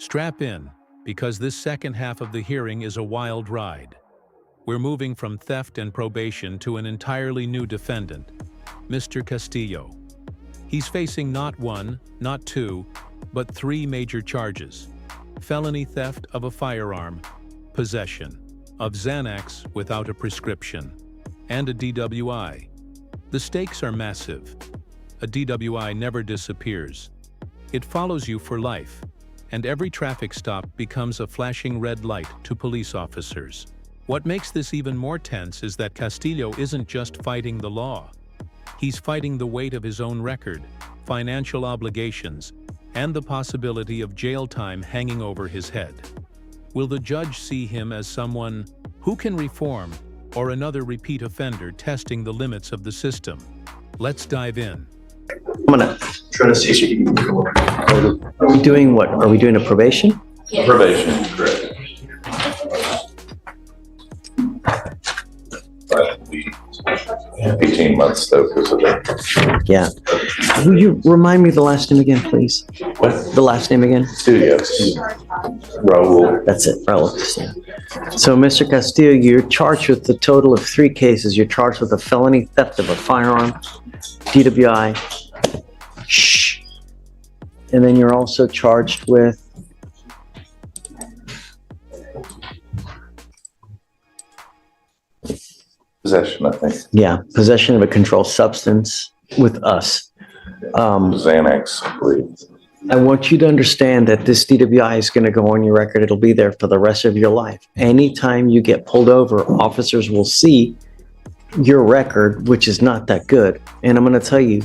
Strap in, because this second half of the hearing is a wild ride. We're moving from theft and probation to an entirely new defendant, Mr. Castillo. He's facing not one, not two, but three major charges: felony theft of a firearm, possession of Xanax without a prescription, and a DWI. The stakes are massive. A DWI never disappears. It follows you for life, and every traffic stop becomes a flashing red light to police officers. What makes this even more tense is that Castillo isn't just fighting the law. He's fighting the weight of his own record, financial obligations, and the possibility of jail time hanging over his head. Will the judge see him as someone who can reform, or another repeat offender testing the limits of the system? Let's dive in. I'm gonna try to see if you can. Are we doing what? Are we doing a probation? Yes. Probation, correct. 18 months though, because of that. Yeah. Will you remind me the last name again, please? What? The last name again? Studios. Raul. That's it, Raul. So, Mr. Castillo, you're charged with a total of 3 cases. You're charged with a felony theft of a firearm, DWI, and then you're also charged with Possession, I think. yeah, possession of a controlled substance with us. Xanax, I believe. I want you to understand that this DWI is going to go on your record. It'll be there for the rest of your life. Anytime you get pulled over, officers will see your record, which is not that good. And I'm going to tell you,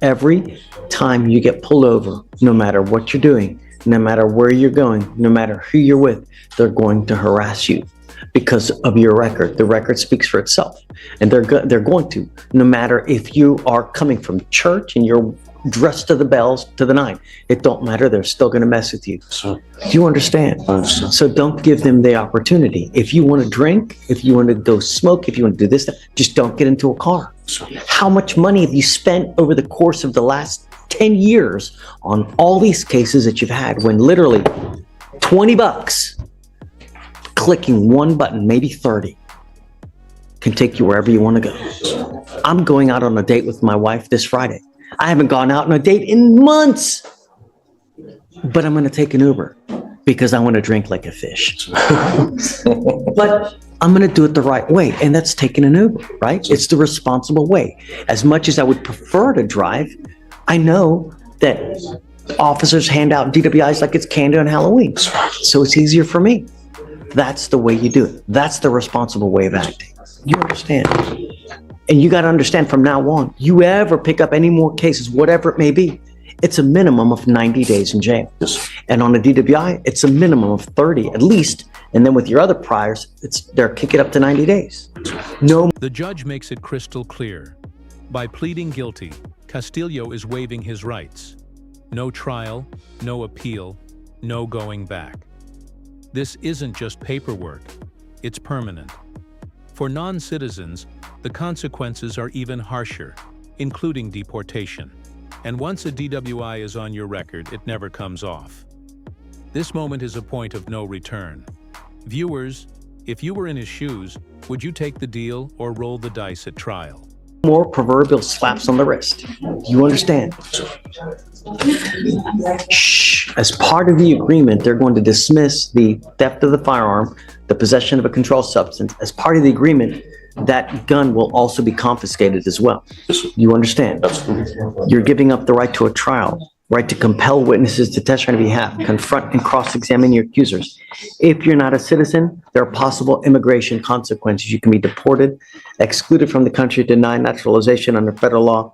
every time you get pulled over, no matter what you're doing, no matter where you're going, no matter who you're with, they're going to harass you because of your record. The record speaks for itself. And they're going to, no matter if you are coming from church and you're dressed to the bells, to the nine. It don't matter. They're still going to mess with you. So, Do you understand? I understand. So don't give them the opportunity. If you want to drink, if you want to go smoke, if you want to do this, that, just don't get into a car. How much money have you spent over the course of the last 10 years on all these cases that you've had when literally $20 clicking one button, maybe 30, can take you wherever you want to go? I'm going out on a date with my wife this Friday. I haven't gone out on a date in months, but I'm going to take an Uber because I want to drink like a fish. But I'm going to do it the right way, and that's taking an Uber, right? It's the responsible way. As much as I would prefer to drive, I know that officers hand out DWIs like it's candy on Halloween, so it's easier for me. That's the way you do it. That's the responsible way of acting. You understand? And you got to understand from now on, you ever pick up any more cases, whatever it may be, it's a minimum of 90 days in jail. Yes. And on a DWI, it's a minimum of 30 at least. And then with your other priors, they're kicking up to 90 days. No. The judge makes it crystal clear. By pleading guilty, Castillo is waiving his rights. No trial, no appeal, no going back. This isn't just paperwork, it's permanent. For non-citizens, the consequences are even harsher, including deportation. And once a DWI is on your record, it never comes off. This moment is a point of no return. Viewers, if you were in his shoes, would you take the deal or roll the dice at trial? More proverbial slaps on the wrist. You understand? Shh. As part of the agreement, they're going to dismiss the theft of the firearm, the possession of a controlled substance. As part of the agreement, that gun will also be confiscated as well. You understand? You're giving up the right to a trial, right to compel witnesses to testify on your behalf, confront and cross-examine your accusers. If you're not a citizen, there are possible immigration consequences. You can be deported, excluded from the country, denied naturalization under federal law.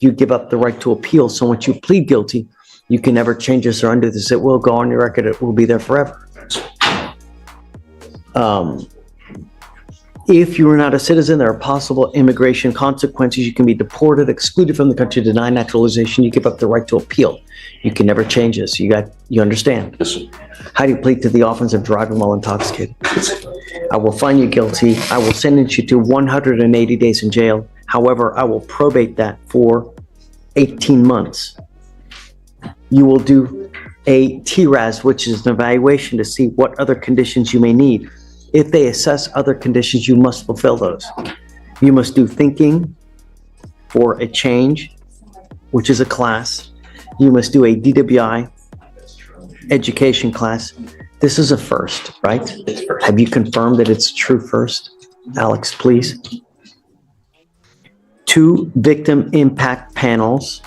You give up the right to appeal. So once you plead guilty, you can never change this or undo this. It will go on your record. It will be there forever. If you are not a citizen, there are possible immigration consequences. You can be deported, excluded from the country, denied naturalization. You give up the right to appeal. You can never change this. You understand? Yes, sir. How do you plead to the offense of driving while intoxicated? I will find you guilty. I will sentence you to 180 days in jail. However, I will probate that for 18 months. You will do a TRAS, which is an evaluation to see what other conditions you may need. If they assess other conditions, you must fulfill those. You must do thinking for a change, which is a class. You must do a DWI education class. This is a first, right? Have you confirmed that it's true first? Alex, please. 2 victim impact panels.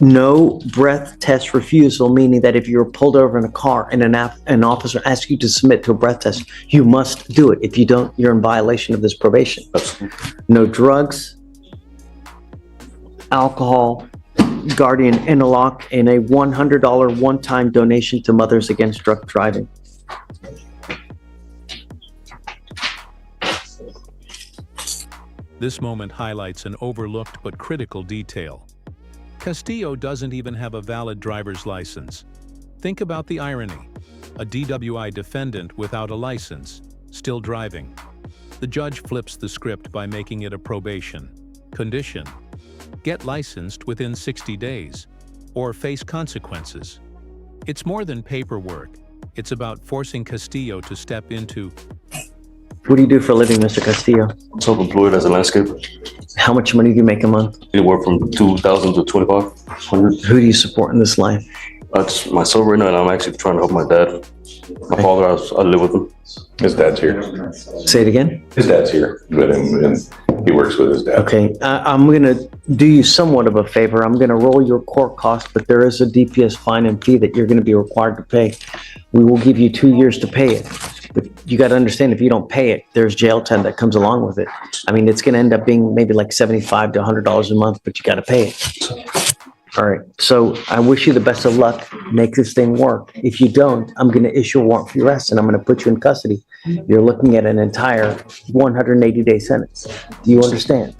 No breath test refusal, meaning that if you're pulled over in a car and an officer asks you to submit to a breath test, you must do it. If you don't, you're in violation of this probation. No drugs, alcohol, guardian interlock, and a $100 one-time donation to Mothers Against Drunk Driving. This moment highlights an overlooked but critical detail. Castillo doesn't even have a valid driver's license. Think about the irony. A DWI defendant without a license, still driving. The judge flips the script by making it a probation condition. Get licensed within 60 days, or face consequences. It's more than paperwork. It's about forcing Castillo to step into. What do you do for a living, Mr. Castillo? I'm self-employed as a landscaper. How much money do you make a month? Anywhere from 2,000 to 2,500. Who do you support in this life? That's myself right now, and I'm actually trying to help my dad. My father, I live with him. His dad's here. Say it again? His dad's here, but and he works with his dad. Okay, I'm gonna do you somewhat of a favor. I'm gonna roll your court costs, but there is a DPS fine and fee that you're gonna be required to pay. We will give you 2 years to pay it. But you gotta understand, if you don't pay it, there's jail time that comes along with it. I mean, it's gonna end up being maybe like $75 to $100 a month, but you gotta pay it. All right, so I wish you the best of luck. Make this thing work. If you don't, I'm gonna issue a warrant for your arrest and I'm gonna put you in custody. You're looking at an entire 180-day sentence. Do you understand?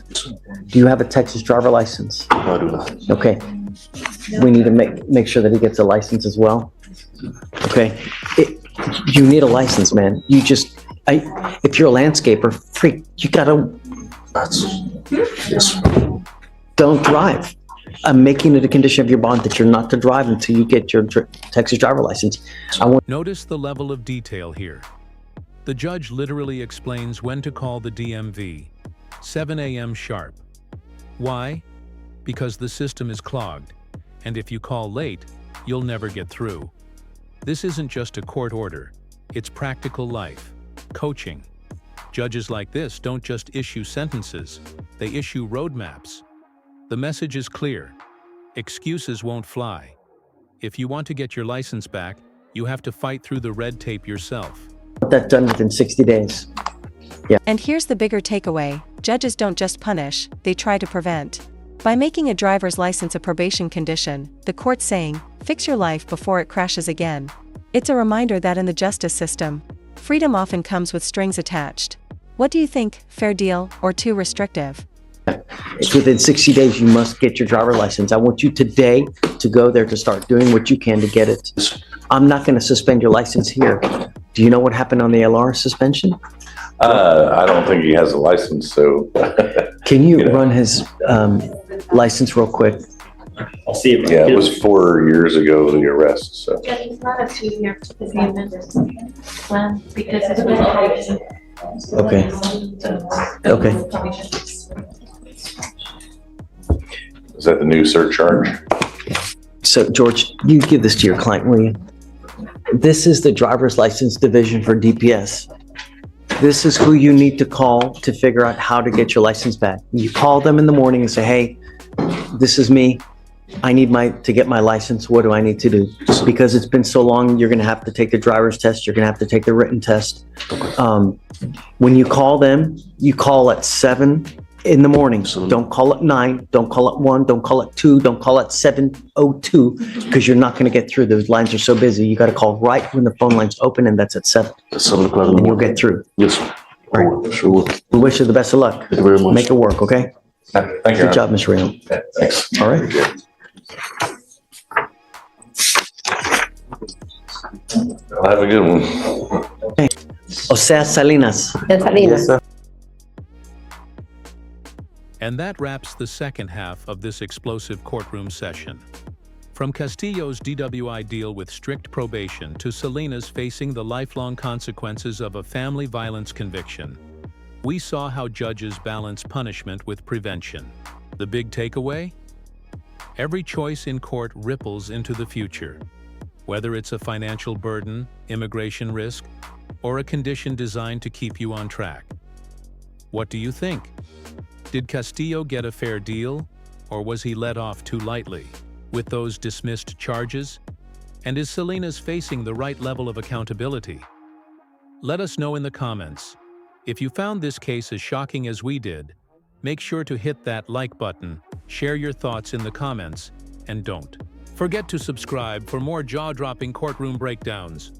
Do you have a Texas driver license? No, I do not. Okay. We need to make sure that he gets a license as well. Okay. You need a license, man. If you're a landscaper, freak, you gotta. Yes. Don't drive. I'm making it a condition of your bond that you're not to drive until you get your Texas driver license. Notice the level of detail here. The judge literally explains when to call the DMV, 7 a.m. sharp. Why? Because the system is clogged, and if you call late, you'll never get through. This isn't just a court order, it's practical life, coaching. Judges like this don't just issue sentences, they issue roadmaps. The message is clear. Excuses won't fly. If you want to get your license back, you have to fight through the red tape yourself. Want that done within 60 days. And here's the bigger takeaway: judges don't just punish, they try to prevent. By making a driver's license a probation condition, the court's saying, fix your life before it crashes again. It's a reminder that in the justice system, freedom often comes with strings attached. What do you think, fair deal or too restrictive? It's within 60 days, you must get your driver license. I want you today to go there to start doing what you can to get it. I'm not going to suspend your license here. Do you know what happened on the LR suspension? I don't think he has a license, so. Can you run his license real quick? I'll see if Yeah, it was 4 years ago, the arrest, so. Yeah, it's not a 2-year agreement plan because it's with. Okay. Okay. Is that the new surcharge? So George, you give this to your client, will you? This is the driver's license division for DPS. This is who you need to call to figure out how to get your license back. You call them in the morning and say, hey, this is me. I need to get my license. What do I need to do? Because it's been so long, you're going to have to take the driver's test. You're going to have to take the written test. When you call them, you call at 7 in the morning. Don't call at 9. Don't call at 1. Don't call at 2. Don't call at 7:02 because you're not going to get through. Those lines are so busy. You got to call right when the phone line's open, and that's at 7. At 7 o'clock in the And you'll morning. get through. Yes, sir. Right. Sure. We wish you the best of luck. Thank you very much. Make it work, okay? Thank you. Good job, Ms. Reno. Thanks. All right. Have a good one. Osea Salinas. Salinas. And that wraps the second half of this explosive courtroom session. From Castillo's DWI deal with strict probation to Selena's facing the lifelong consequences of a family violence conviction, we saw how judges balance punishment with prevention. The big takeaway? Every choice in court ripples into the future. Whether it's a financial burden, immigration risk, or a condition designed to keep you on track. What do you think? Did Castillo get a fair deal, or was he let off too lightly with those dismissed charges? And is Selena's facing the right level of accountability? Let us know in the comments. If you found this case as shocking as we did, make sure to hit that like button, share your thoughts in the comments, and don't forget to subscribe for more jaw-dropping courtroom breakdowns.